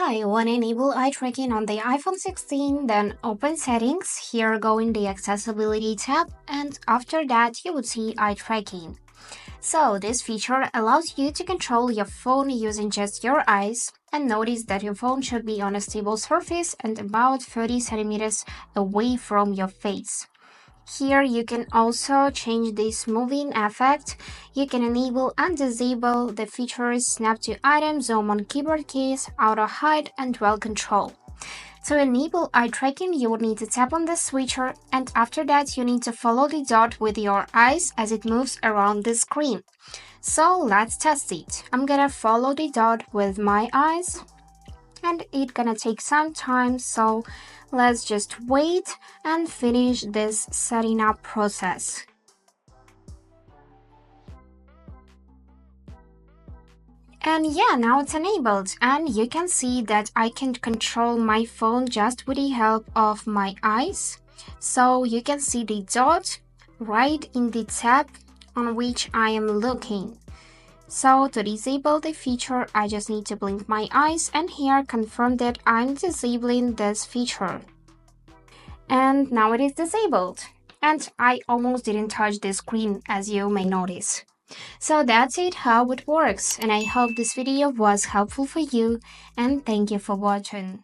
Hi, when enable eye tracking on the iPhone 16, then open settings, here go in the accessibility tab, and after that you would see eye tracking. So this feature allows you to control your phone using just your eyes, and notice that your phone should be on a stable surface and about 30 centimeters away from your face. Here you can also change this moving effect. You can enable and disable the features snap to item, zoom on keyboard keys, auto hide, and dwell control. To enable eye tracking, you will need to tap on the switcher, and after that you need to follow the dot with your eyes as it moves around the screen. So let's test it. I'm gonna follow the dot with my eyes, and it's gonna take some time, so let's just wait and finish this setting up process. And yeah, now it's enabled, and you can see that I can control my phone just with the help of my eyes. So you can see the dot right in the tab on which I am looking. So to disable the feature, I just need to blink my eyes, and here confirm that I'm disabling this feature. And now it is disabled. And I almost didn't touch the screen, as you may notice. So that's it, how it works, and I hope this video was helpful for you, and thank you for watching.